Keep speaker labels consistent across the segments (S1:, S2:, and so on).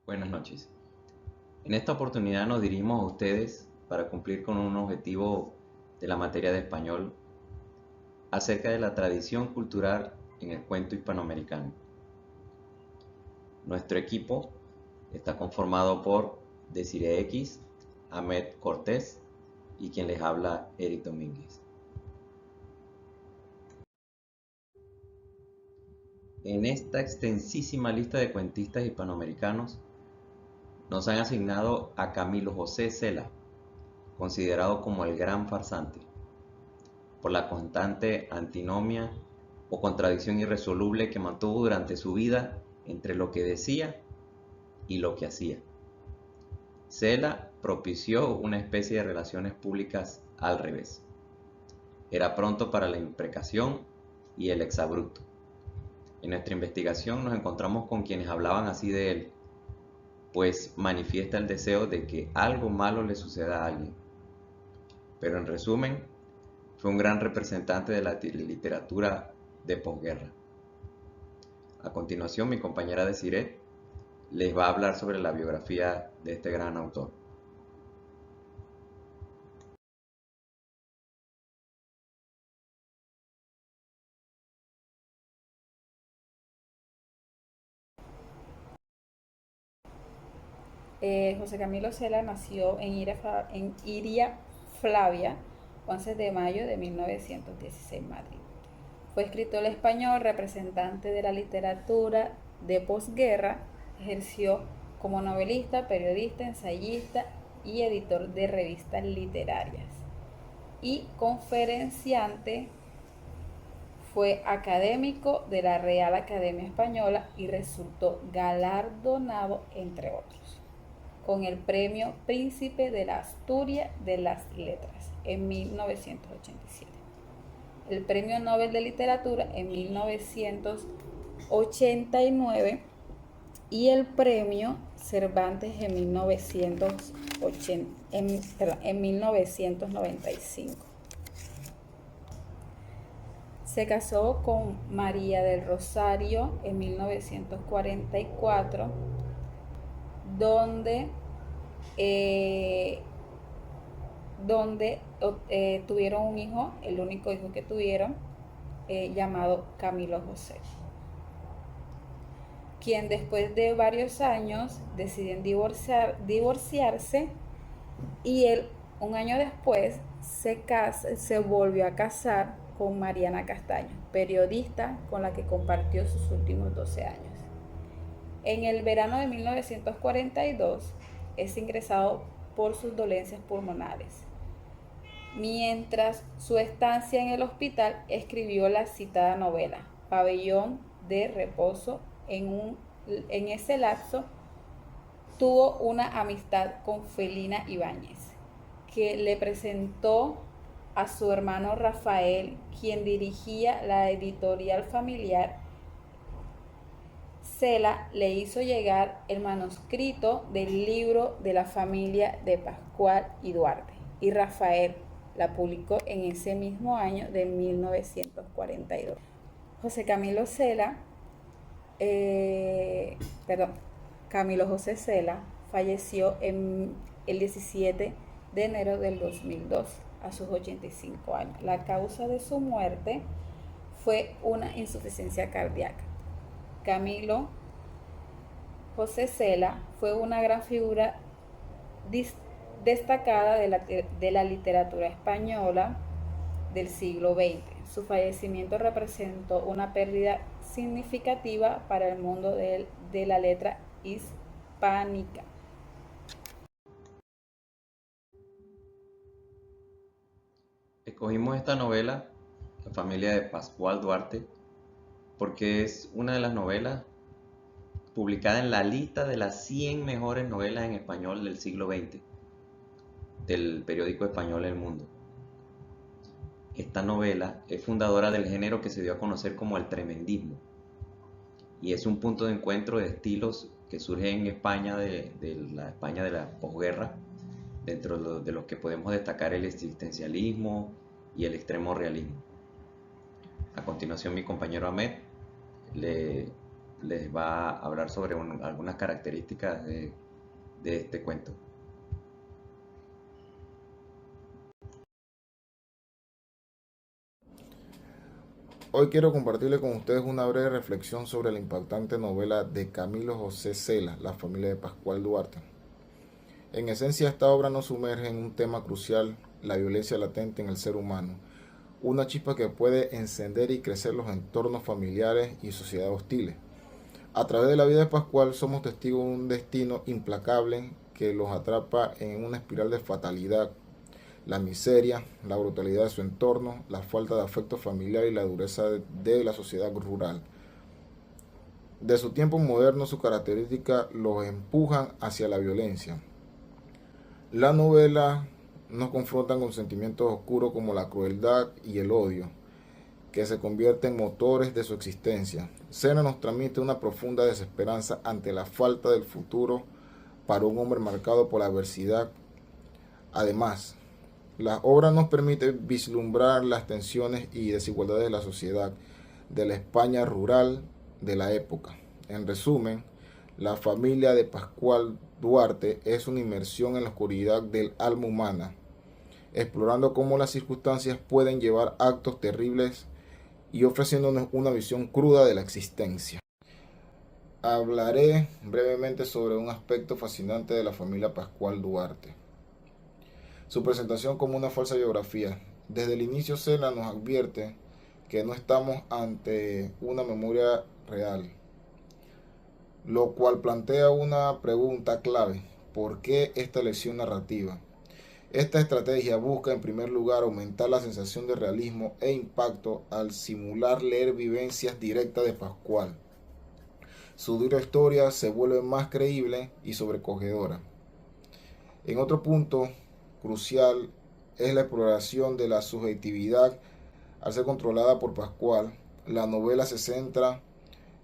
S1: Buenas noches. En esta oportunidad nos dirigimos a ustedes para cumplir con un objetivo de la materia de español acerca de la tradición cultural en el cuento hispanoamericano. Nuestro equipo está conformado por Desiree X, Ahmed Cortés y quien les habla, Eric Domínguez. En esta extensísima lista de cuentistas hispanoamericanos nos han asignado a Camilo José Cela, considerado como el gran farsante, por la constante antinomia o contradicción irresoluble que mantuvo durante su vida entre lo que decía y lo que hacía. Cela propició una especie de relaciones públicas al revés. Era pronto para la imprecación y el exabrupto. En nuestra investigación nos encontramos con quienes hablaban así de él, pues manifiesta el deseo de que algo malo le suceda a alguien. Pero en resumen, fue un gran representante de la literatura de posguerra. A continuación, mi compañera Desiree les va a hablar sobre la biografía de este gran autor.
S2: José Camilo Cela nació en Iria Flavia, 11 de mayo de 1916, Madrid. Fue escritor español, representante de la literatura de posguerra, ejerció como novelista, periodista, ensayista y editor de revistas literarias. Y conferenciante, fue académico de la Real Academia Española y resultó galardonado, entre otros, con el Premio Príncipe de la Asturias de las Letras en 1987, el Premio Nobel de Literatura en 1989 y el Premio Cervantes en 1995. Se casó con María del Rosario en 1944, donde tuvieron un hijo, el único hijo que tuvieron, llamado Camilo José, quien después de varios años deciden divorciarse, y él un año después se volvió a casar con Mariana Castaño, periodista con la que compartió sus últimos 12 años. En el verano de 1942 es ingresado por sus dolencias pulmonares. Mientras su estancia en el hospital, escribió la citada novela Pabellón de Reposo. En ese lapso tuvo una amistad con Felina Ibáñez, que le presentó a su hermano Rafael, quien dirigía la editorial familiar. Cela le hizo llegar el manuscrito del libro de la familia de Pascual y Duarte, y Rafael la publicó en ese mismo año de 1942. José Camilo Cela, Camilo José Cela falleció el 17 de enero del 2002 a sus 85 años. La causa de su muerte fue una insuficiencia cardíaca. Camilo José Cela fue una gran figura destacada de la literatura española del siglo XX. Su fallecimiento representó una pérdida significativa para el mundo de la letra hispánica.
S1: Escogimos esta novela, La familia de Pascual Duarte, porque es una de las novelas publicada en la lista de las 100 mejores novelas en español del siglo XX, del periódico español El Mundo. Esta novela es fundadora del género que se dio a conocer como el tremendismo, y es un punto de encuentro de estilos que surge en España, de la España de la posguerra, dentro de los que podemos destacar el existencialismo y el extremo realismo. A continuación, mi compañero Ahmed le les va a hablar sobre algunas características de este cuento.
S3: Hoy quiero compartirle con ustedes una breve reflexión sobre la impactante novela de Camilo José Cela, La familia de Pascual Duarte. En esencia, esta obra nos sumerge en un tema crucial, la violencia latente en el ser humano, una chispa que puede encender y crecer los entornos familiares y sociedades hostiles. A través de la vida de Pascual somos testigos de un destino implacable que los atrapa en una espiral de fatalidad, la miseria, la brutalidad de su entorno, la falta de afecto familiar y la dureza de la sociedad rural. De su tiempo moderno, sus características los empujan hacia la violencia. La novela nos confronta con sentimientos oscuros como la crueldad y el odio, que se convierten en motores de su existencia. Cena nos transmite una profunda desesperanza ante la falta del futuro para un hombre marcado por la adversidad. Además, la obra nos permite vislumbrar las tensiones y desigualdades de la sociedad, de la España rural de la época. En resumen, la familia de Pascual Duarte es una inmersión en la oscuridad del alma humana, explorando cómo las circunstancias pueden llevar a actos terribles y ofreciéndonos una visión cruda de la existencia. Hablaré brevemente sobre un aspecto fascinante de la familia Pascual Duarte. Su presentación como una falsa biografía. Desde el inicio Cela nos advierte que no estamos ante una memoria real, lo cual plantea una pregunta clave: ¿por qué esta elección narrativa? Esta estrategia busca en primer lugar aumentar la sensación de realismo e impacto al simular leer vivencias directas de Pascual. Su dura historia se vuelve más creíble y sobrecogedora. En otro punto crucial es la exploración de la subjetividad. Al ser controlada por Pascual, la novela se centra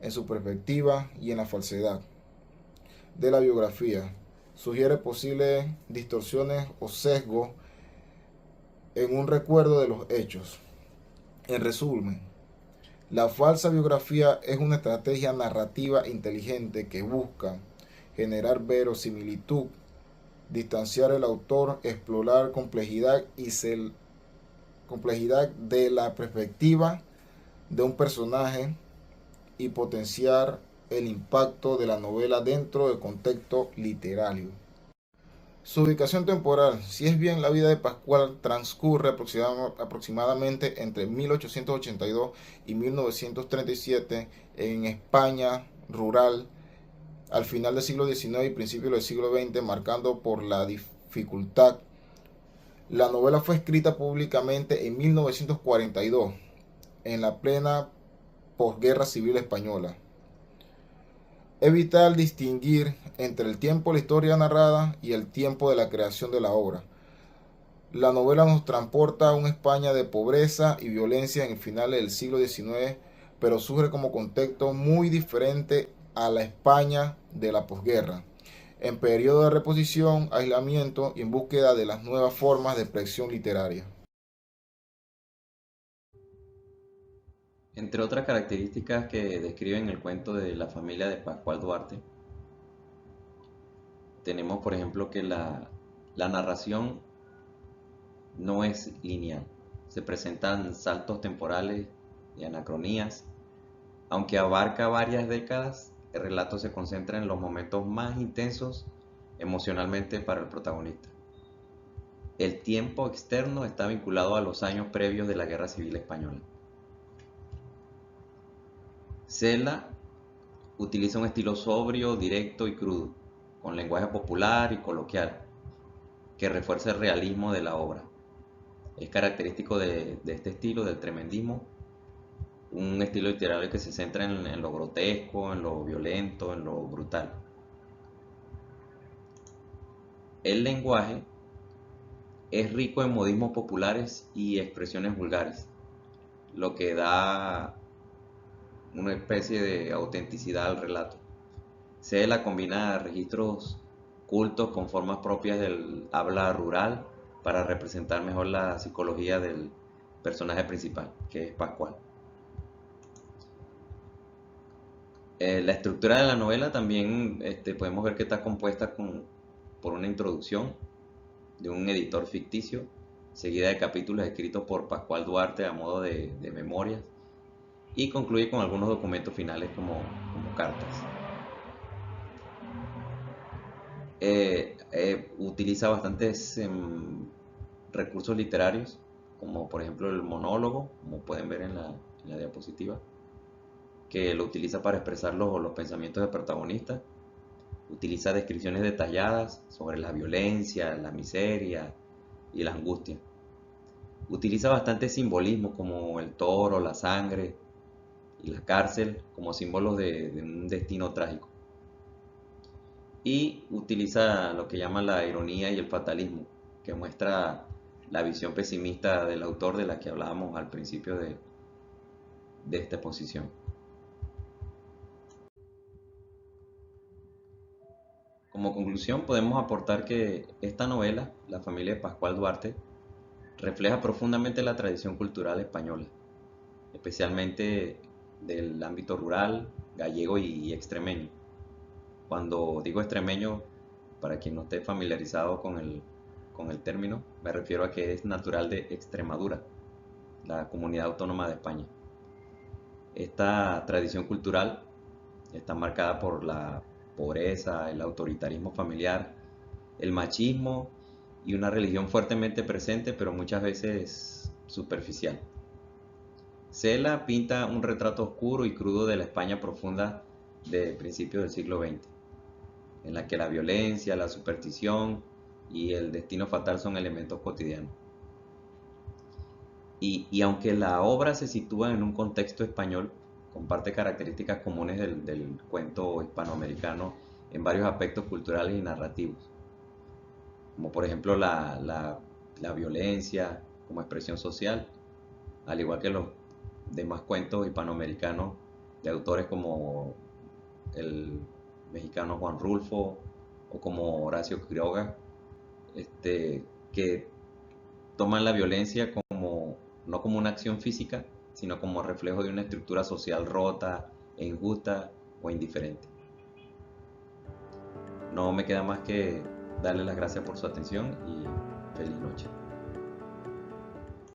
S3: en su perspectiva y en la falsedad de la biografía. Sugiere posibles distorsiones o sesgos en un recuerdo de los hechos. En resumen, la falsa biografía es una estrategia narrativa inteligente que busca generar verosimilitud, distanciar al autor, explorar complejidad de la perspectiva de un personaje y potenciar el impacto de la novela dentro del contexto literario. Su ubicación temporal, si es bien la vida de Pascual transcurre aproximadamente entre 1882 y 1937 en España rural, al final del siglo XIX y principios del siglo XX, marcando por la dificultad. La novela fue escrita públicamente en 1942, en la plena posguerra civil española. Es vital distinguir entre el tiempo de la historia narrada y el tiempo de la creación de la obra. La novela nos transporta a una España de pobreza y violencia en el final del siglo XIX, pero surge como contexto muy diferente a la España de la posguerra, en periodo de reposición, aislamiento y en búsqueda de las nuevas formas de expresión literaria.
S1: Entre otras características que describen el cuento de la familia de Pascual Duarte, tenemos por ejemplo que la narración no es lineal. Se presentan saltos temporales y anacronías. Aunque abarca varias décadas, el relato se concentra en los momentos más intensos emocionalmente para el protagonista. El tiempo externo está vinculado a los años previos de la Guerra Civil Española. Cela utiliza un estilo sobrio, directo y crudo, con lenguaje popular y coloquial, que refuerza el realismo de la obra. Es característico de este estilo, del tremendismo, un estilo literario que se centra en lo grotesco, en lo violento, en lo brutal. El lenguaje es rico en modismos populares y expresiones vulgares, lo que da una especie de autenticidad al relato. Cela combina registros cultos con formas propias del habla rural para representar mejor la psicología del personaje principal, que es Pascual. La estructura de la novela también podemos ver que está compuesta por una introducción de un editor ficticio, seguida de capítulos escritos por Pascual Duarte a modo de memorias, y concluye con algunos documentos finales como cartas. Utiliza bastantes recursos literarios, como por ejemplo el monólogo, como pueden ver en la diapositiva, que lo utiliza para expresar los pensamientos del protagonista. Utiliza descripciones detalladas sobre la violencia, la miseria y la angustia. Utiliza bastante simbolismo como el toro, la sangre y la cárcel como símbolos de un destino trágico. Y utiliza lo que llama la ironía y el fatalismo, que muestra la visión pesimista del autor de la que hablábamos al principio de esta exposición. Como conclusión, podemos aportar que esta novela, La familia de Pascual Duarte, refleja profundamente la tradición cultural española, especialmente del ámbito rural, gallego y extremeño. Cuando digo extremeño, para quien no esté familiarizado con el término, me refiero a que es natural de Extremadura, la comunidad autónoma de España. Esta tradición cultural está marcada por la pobreza, el autoritarismo familiar, el machismo y una religión fuertemente presente, pero muchas veces superficial. Cela pinta un retrato oscuro y crudo de la España profunda de principios del siglo XX, en la que la violencia, la superstición y el destino fatal son elementos cotidianos. Y aunque la obra se sitúa en un contexto español, comparte características comunes del cuento hispanoamericano en varios aspectos culturales y narrativos, como por ejemplo la violencia como expresión social, al igual que los demás cuentos hispanoamericanos de autores como el mexicano Juan Rulfo o como Horacio Quiroga, que toman la violencia no como una acción física, sino como reflejo de una estructura social rota e injusta o indiferente. No me queda más que darles las gracias por su atención y feliz noche.